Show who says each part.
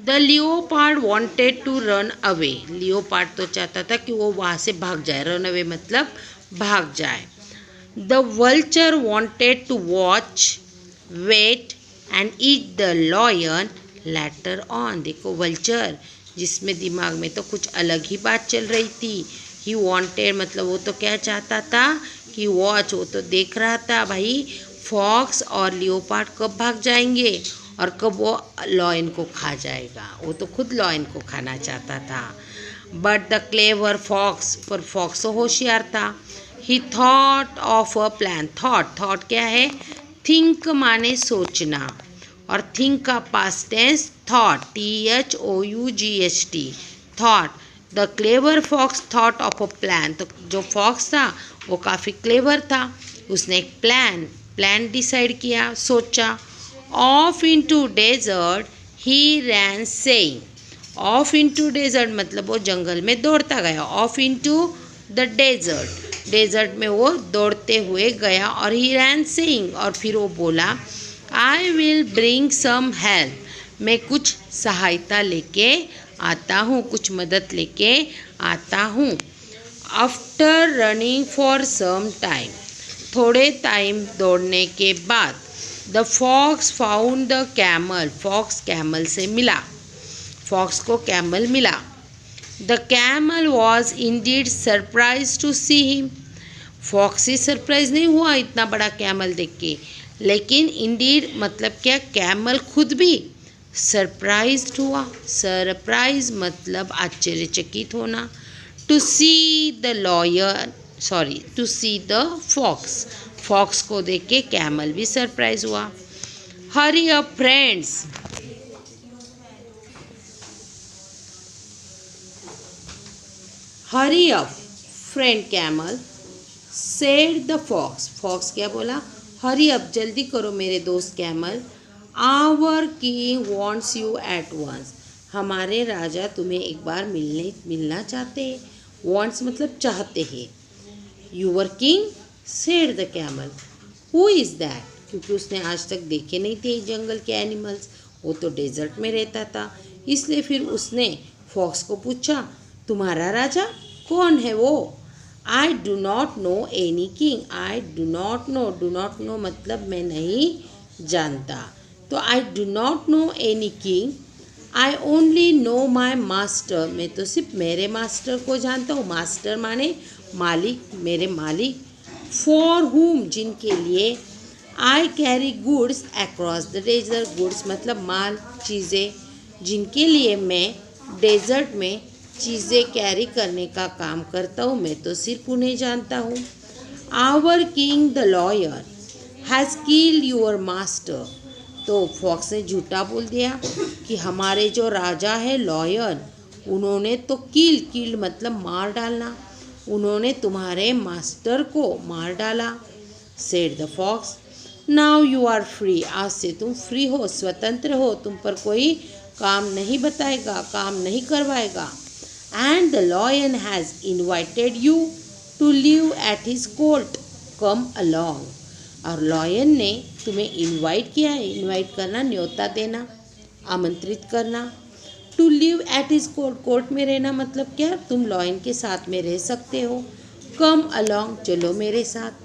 Speaker 1: The leopard wanted to run away. Leopard तो चाहता था कि वो वहाँ से भाग जाए, रन अवे मतलब भाग जाए। The vulture wanted to watch, wait and eat the lion later on. देखो वल्चर, जिसमें दिमाग में तो कुछ अलग ही बात चल रही थी। ही वॉन्टेड मतलब वो तो क्या चाहता था कि वॉच, वो तो देख रहा था भाई फॉक्स और लियोपार्ड कब भाग जाएंगे और कब वो लॉयन को खा जाएगा। वो तो खुद लॉयन को खाना चाहता था। बट द क्लेवर फॉक्स, पर फॉक्स तो होशियार था। He thought of a plan. Thought क्या है? थिंक माने सोचना, और थिंक का past tense thought, THOUGHT, thought. The clever fox thought of a plan. तो जो फॉक्स था वो काफ़ी क्लेवर था, उसने एक प्लान डिसाइड किया, सोचा। Off into desert he ran saying. Off into desert मतलब वो जंगल में दौड़ता गया। Off into the desert, desert में वो दौड़ते हुए गया। और ही रैन सेइंग, और फिर वो बोला I will bring some help. मैं कुछ सहायता लेके आता हूँ, कुछ मदद लेके आता हूँ। After running for some time, थोड़े टाइम दौड़ने के बाद, the fox found the camel. Fox camel से मिला, फॉक्स को कैमल मिला। The camel was indeed surprise to see him. Fox ही सरप्राइज नहीं हुआ इतना बड़ा कैमल देख के, लेकिन इंडीड मतलब क्या, कैमल खुद भी सरप्राइज्ड हुआ। सरप्राइज मतलब आश्चर्यचकित होना। To see the lion, to see the fox, fox को देख के कैमल भी सरप्राइज हुआ। Hurry up friends, hurry up friend camel, said the fox. Fox क्या बोला? हरी अप, जल्दी करो मेरे दोस्त कैमल। Our king wants you at once. हमारे राजा तुम्हें एक बार मिलना चाहते हैं। वॉन्ट्स मतलब चाहते हैं। Your king, said the camel. Who is that? क्योंकि उसने आज तक देखे नहीं थे जंगल के एनिमल्स, वो तो डेजर्ट में रहता था। इसलिए फिर उसने फॉक्स को पूछा, तुम्हारा राजा कौन है वो? I do not know any king. I do not know मतलब मैं नहीं जानता। तो I do not know any king, I only know my master. मैं तो सिर्फ मेरे मास्टर को जानता हूँ। मास्टर माने मालिक, मेरे मालिक। फॉर हुम, जिनके लिए। I carry goods across the desert. Goods मतलब माल, चीज़ें, जिनके लिए मैं डेजर्ट में चीज़ें कैरी करने का काम करता हूँ, मैं तो सिर्फ उन्हें जानता हूँ। Our king the lawyer has killed your master. तो फॉक्स ने झूठा बोल दिया कि हमारे जो राजा है लॉयर, उन्होंने तो किल मतलब मार डालना, उन्होंने तुम्हारे मास्टर को मार डाला। Said the fox, now you are free. आज से तुम फ्री हो, स्वतंत्र हो, तुम पर कोई काम नहीं बताएगा, काम नहीं करवाएगा। And the lion has invited you to live at his court, come along. और लॉयन ने तुम्हें इनवाइट किया है। इनवाइट करना, न्योता देना, आमंत्रित करना। To live at his court, court में रहना मतलब क्या, तुम लॉयन के साथ में रह सकते हो। कम अलॉन्ग, चलो मेरे साथ।